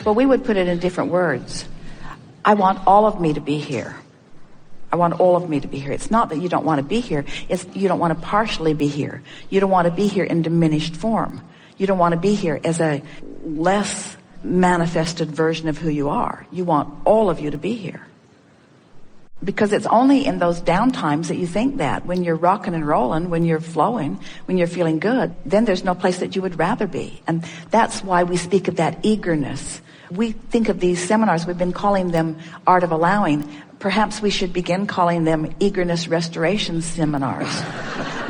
Well, we would put it in different words. I want all of me to be here. I want all of me to be here. It's not that you don't want to be here. It's you don't want to partially be here. You don't want to be here in diminished form. You don't want to be here as a less manifested version of who you are. You want all of you to be here. Because it's only in those down times that you think that. When you're rocking and rolling, when you're flowing, when you're feeling good, then there's no place that you would rather be. And that's why we speak of that eagerness. We think of these seminars, we've been calling them Art of Allowing. Perhaps we should begin calling them Eagerness Restoration Seminars.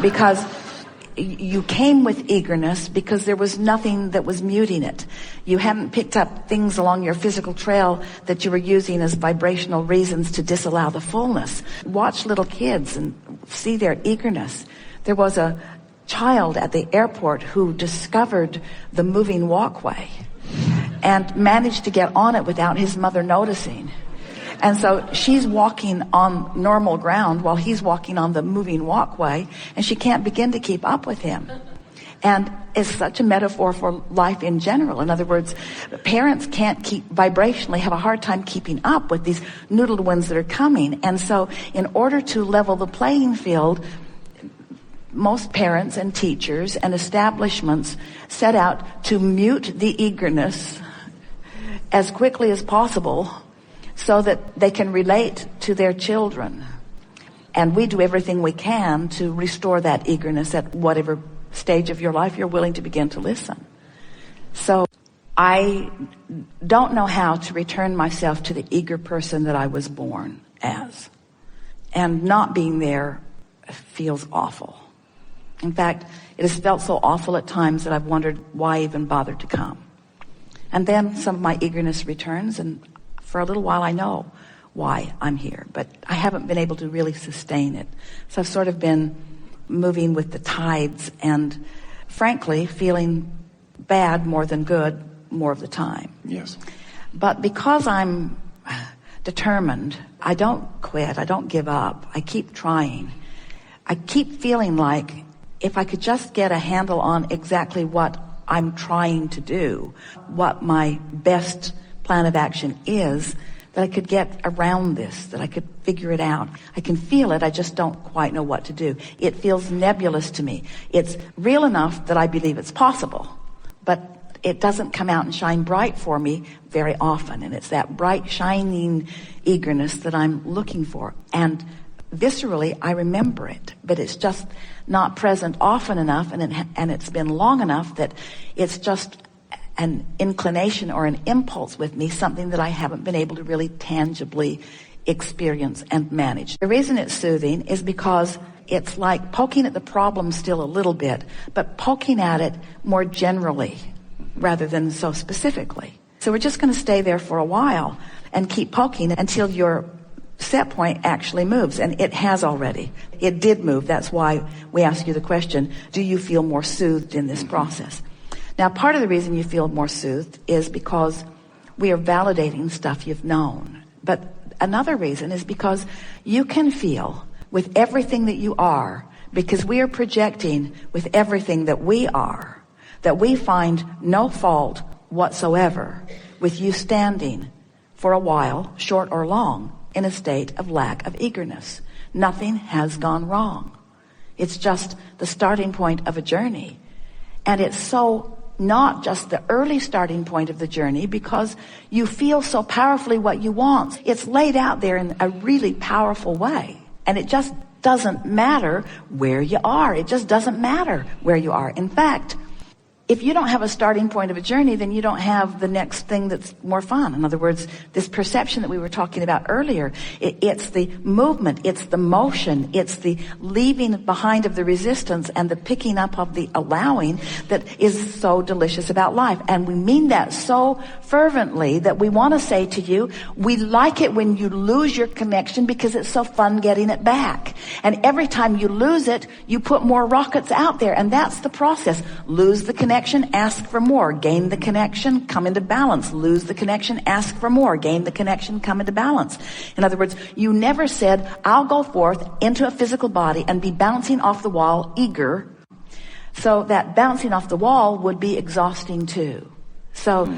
Because you came with eagerness because there was nothing that was muting it. You hadn't picked up things along your physical trail that you were using as vibrational reasons to disallow the fullness. Watch little kids and see their eagerness. There was a child at the airport who discovered the moving walkway and managed to get on it without his mother noticing. And so she's walking on normal ground while he's walking on the moving walkway, and she can't begin to keep up with him. And it's such a metaphor for life in general. In other words, parents can't vibrationally have a hard time keeping up with these noodled ones that are coming. And so in order to level the playing field, most parents and teachers and establishments set out to mute the eagerness as quickly as possible so that they can relate to their children. And we do everything we can to restore that eagerness at whatever stage of your life you're willing to begin to listen. So I don't know how to return myself to the eager person that I was born as. And not being there feels awful. In fact, it has felt so awful at times that I've wondered why even bother to come. And then some of my eagerness returns, and for a little while I know why I'm here, but I haven't been able to really sustain it. So I've sort of been moving with the tides and frankly feeling bad more than good more of the time. Yes. But because I'm determined, I don't quit, I don't give up, I keep trying. I keep feeling like if I could just get a handle on exactly what I'm trying to do, what my best plan of action is, that I could get around this, that I could figure it out. I can feel it, I just don't quite know what to do. It feels nebulous to me. It's real enough that I believe it's possible, but it doesn't come out and shine bright for me very often. And it's that bright, shining eagerness that I'm looking for. And viscerally, I remember it, but it's just not present often enough, and it's been long enough that it's just an inclination or an impulse with me, something that I haven't been able to really tangibly experience and manage. The reason it's soothing is because it's like poking at the problem still a little bit, but poking at it more generally rather than so specifically. So we're just going to stay there for a while and keep poking until your set point actually moves, and it has already. It did move. That's why we ask you the question, do you feel more soothed in this process? Now, part of the reason you feel more soothed is because we are validating stuff you've known. But another reason is because you can feel with everything that you are, because we are projecting with everything that we are, that we find no fault whatsoever with you standing for a while, short or long, in a state of lack of eagerness. Nothing has gone wrong. It's just the starting point of a journey. And it's so not just the early starting point of the journey, because you feel so powerfully what you want. It's laid out there in a really powerful way. And it just doesn't matter where you are. It just doesn't matter where you are. In fact, if you don't have a starting point of a journey, then you don't have the next thing that's more fun. In other words, this perception that we were talking about earlier, it's the movement, it's the motion, it's the leaving behind of the resistance and the picking up of the allowing that is so delicious about life. And we mean that so fervently that we want to say to you, we like it when you lose your connection because it's so fun getting it back. And every time you lose it, you put more rockets out there. And that's the process. Lose the connection, ask for more. Gain the connection, come into balance. Lose the connection, ask for more. Gain the connection, come into balance. In other words, you never said, I'll go forth into a physical body and be bouncing off the wall, eager. So that bouncing off the wall would be exhausting too. So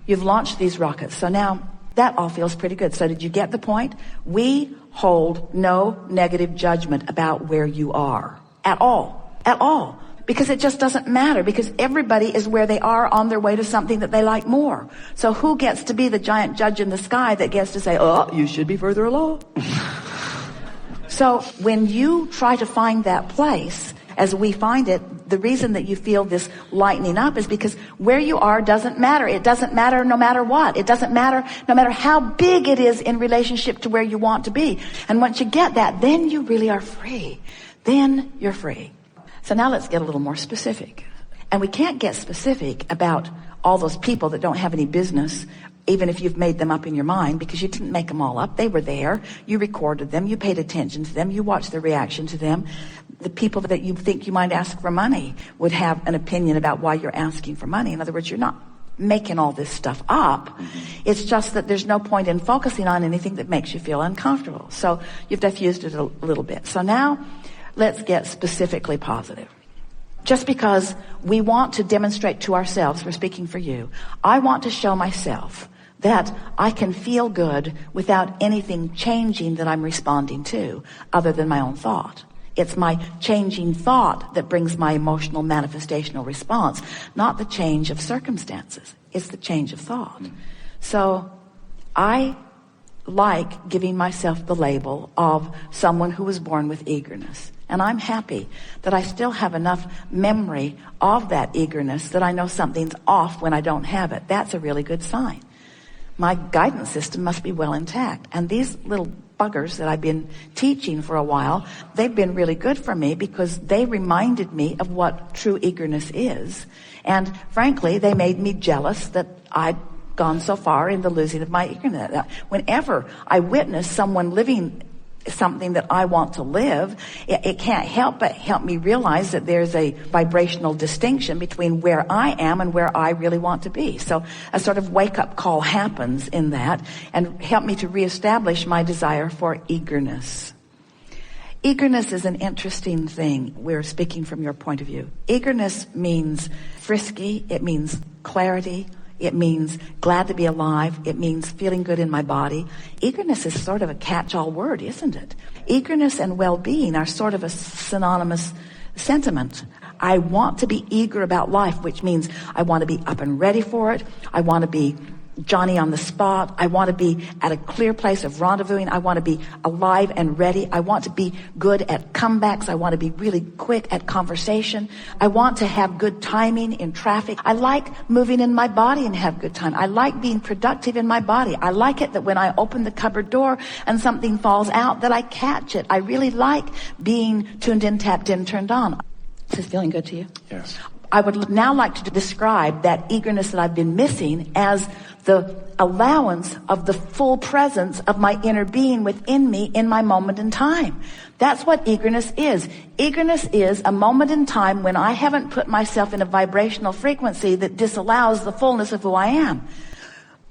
You've launched these rockets. So now that all feels pretty good. So did you get the point? We hold no negative judgment about where you are at all. At all. Because it just doesn't matter, because everybody is where they are on their way to something that they like more. So who gets to be the giant judge in the sky that gets to say, oh, you should be further along? So when you try to find that place, as we find it, the reason that you feel this lightening up is because where you are doesn't matter. It doesn't matter no matter what. It doesn't matter no matter how big it is in relationship to where you want to be. And once you get that, then you really are free. Then you're free. So now let's get a little more specific. And we can't get specific about all those people that don't have any business, even if you've made them up in your mind, because you didn't make them all up. They were there. You recorded them. You paid attention to them. You watched their reaction to them. The people that you think you might ask for money would have an opinion about why you're asking for money. In other words, you're not making all this stuff up. It's just that there's no point in focusing on anything that makes you feel uncomfortable. So you've diffused it a little bit. So now let's get specifically positive. Just because we want to demonstrate to ourselves, we're speaking for you, I want to show myself that I can feel good without anything changing that I'm responding to other than my own thought. It's my changing thought that brings my emotional manifestational response, not the change of circumstances. It's the change of thought. So I like giving myself the label of someone who was born with eagerness. And I'm happy that I still have enough memory of that eagerness that I know something's off when I don't have it. That's a really good sign. My guidance system must be well intact. And these little buggers that I've been teaching for a while, they've been really good for me because they reminded me of what true eagerness is. And frankly, they made me jealous that I'd gone so far in the losing of my eagerness. Whenever I witness someone living something that I want to live, it can't help but help me realize that there's a vibrational distinction between where I am and where I really want to be. So a sort of wake-up call happens in that and help me to reestablish my desire for eagerness. Eagerness is an interesting thing. We're speaking from your point of view. Eagerness means frisky. It means clarity. It means glad to be alive. It means feeling good in my body. Eagerness is sort of a catch-all word, isn't it? Eagerness and well-being are sort of a synonymous sentiment. I want to be eager about life, which means I want to be up and ready for it. I want to be Johnny on the spot. I want to be at a clear place of rendezvousing. I want to be alive and ready. I want to be good at comebacks. I want to be really quick at conversation. I want to have good timing in traffic. I like moving in my body and have good time. I like being productive in my body. I like it that when I open the cupboard door and something falls out that I catch it. I really like being tuned in, tapped in, turned on. Is this feeling good to you? Yes. I would now like to describe that eagerness that I've been missing as the allowance of the full presence of my inner being within me in my moment in time. That's what eagerness is. Eagerness is a moment in time when I haven't put myself in a vibrational frequency that disallows the fullness of who I am.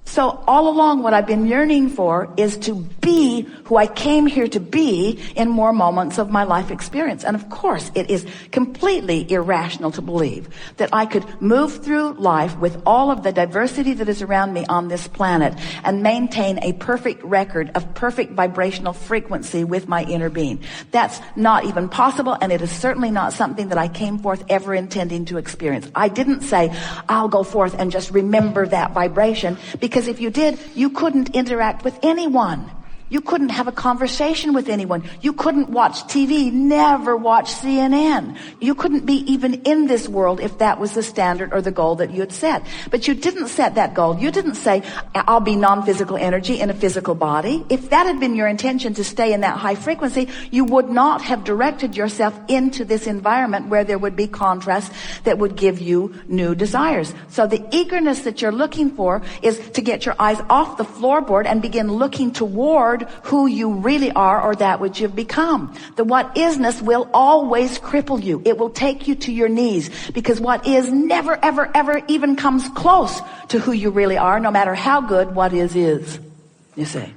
So all along what I've been yearning for is to be who I came here to be in more moments of my life experience. And of course, it is completely irrational to believe that I could move through life with all of the diversity that is around me on this planet and maintain a perfect record of perfect vibrational frequency with my inner being. That's not even possible, and it is certainly not something that I came forth ever intending to experience. I didn't say, I'll go forth and just remember that vibration, because if you did, you couldn't interact with anyone. You couldn't have a conversation with anyone. You couldn't watch TV, never watch CNN. You couldn't be even in this world if that was the standard or the goal that you had set. But you didn't set that goal. You didn't say, I'll be non-physical energy in a physical body. If that had been your intention to stay in that high frequency, you would not have directed yourself into this environment where there would be contrast that would give you new desires. So the eagerness that you're looking for is to get your eyes off the floorboard and begin looking toward who you really are, or that which you've become. The what isness will always cripple you. It will take you to your knees, because what is never, ever, ever even comes close to who you really are, no matter how good what is. You see?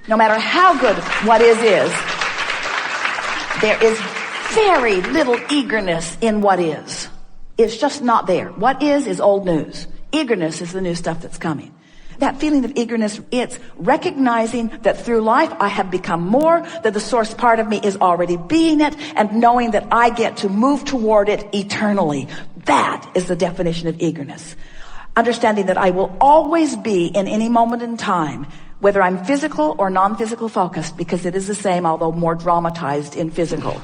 No matter how good what is, there is very little eagerness in what is. It's just not there. What is old news. Eagerness is the new stuff that's coming. That feeling of eagerness, it's recognizing that through life I have become more, that the source part of me is already being it, and knowing that I get to move toward it eternally. That is the definition of eagerness. Understanding that I will always be in any moment in time, whether I'm physical or non-physical focused, because it is the same, although more dramatized in physical.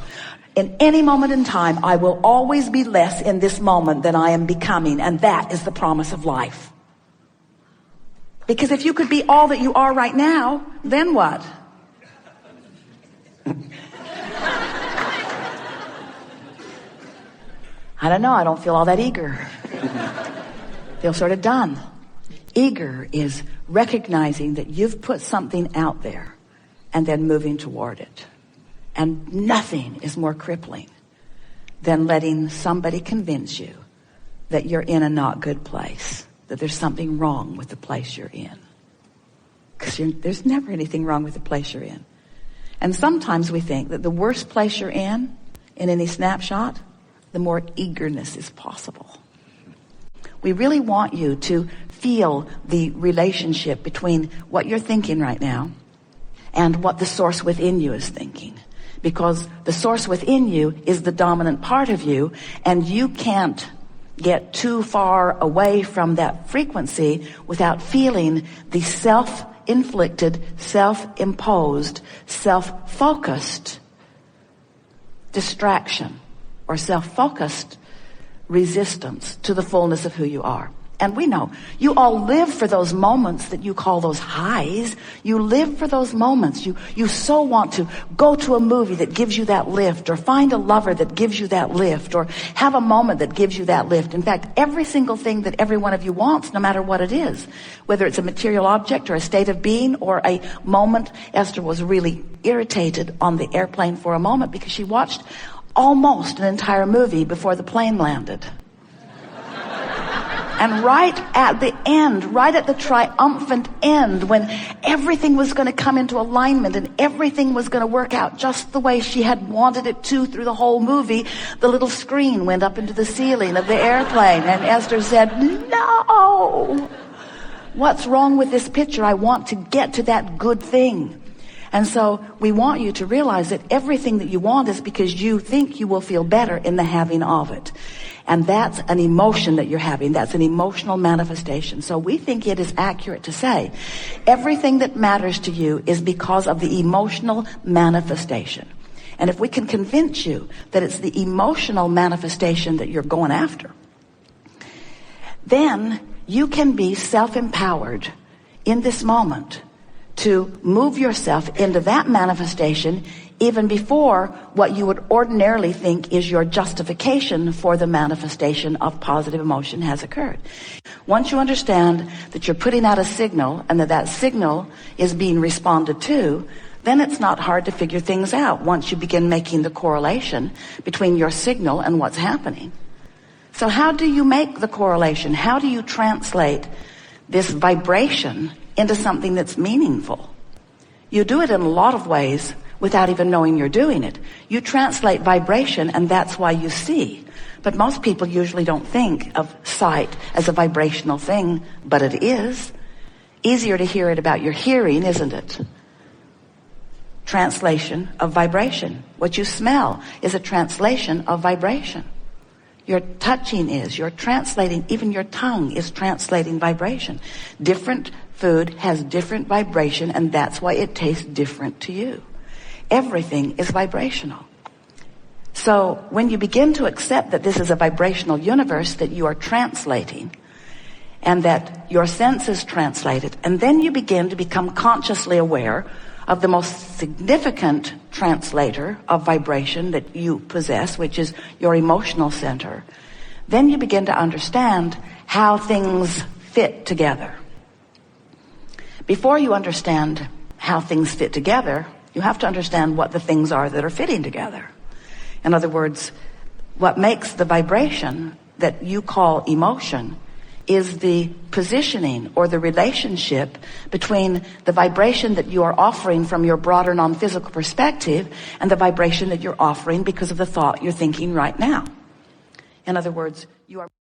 In any moment in time, I will always be less in this moment than I am becoming, and that is the promise of life. Because if you could be all that you are right now, then what? I don't know. I don't feel all that eager. Feel sort of done. Eager is recognizing that you've put something out there and then moving toward it. And nothing is more crippling than letting somebody convince you that you're in a not good place, that there's something wrong with the place you're in. Because there's never anything wrong with the place you're in. And sometimes we think that the worse place you're in any snapshot, the more eagerness is possible. We really want you to feel the relationship between what you're thinking right now and what the source within you is thinking. Because the source within you is the dominant part of you, and you can't get too far away from that frequency without feeling the self-inflicted, self-imposed, self-focused distraction or self-focused resistance to the fullness of who you are. And we know you all live for those moments that you call those highs. You live for those moments. You so want to go to a movie that gives you that lift, or find a lover that gives you that lift, or have a moment that gives you that lift. In fact, every single thing that every one of you wants, no matter what it is, whether it's a material object or a state of being or a moment. Esther was really irritated on the airplane for a moment because she watched almost an entire movie before the plane landed. And right at the end, right at the triumphant end, when everything was going to come into alignment and everything was going to work out just the way she had wanted it to through the whole movie, the little screen went up into the ceiling of the airplane, and Esther said, "No! What's wrong with this picture? I want to get to that good thing." And so we want you to realize that everything that you want is because you think you will feel better in the having of it. And that's an emotion that you're having. That's an emotional manifestation. So we think it is accurate to say everything that matters to you is because of the emotional manifestation. And if we can convince you that it's the emotional manifestation that you're going after, then you can be self-empowered in this moment to move yourself into that manifestation even before what you would ordinarily think is your justification for the manifestation of positive emotion has occurred. Once you understand that you're putting out a signal and that signal is being responded to, then it's not hard to figure things out once you begin making the correlation between your signal and what's happening. So how do you make the correlation? How do you translate this vibration into something that's meaningful? You do it in a lot of ways without even knowing you're doing it. You translate vibration, and that's why you see. But most people usually don't think of sight as a vibrational thing, but it is. Easier to hear it about your hearing, isn't it? Translation of vibration. What you smell is a translation of vibration. Your touching is, you're translating, even your tongue is translating vibration. Different food has different vibration, and that's why it tastes different to you. Everything is vibrational. So when you begin to accept that this is a vibrational universe that you are translating, and that your senses translate it, and then you begin to become consciously aware of the most significant translator of vibration that you possess, which is your emotional center, then you begin to understand how things fit together. Before you understand how things fit together, you have to understand what the things are that are fitting together. In other words, what makes the vibration that you call emotion is the positioning or the relationship between the vibration that you are offering from your broader non-physical perspective and the vibration that you're offering because of the thought you're thinking right now. In other words, you are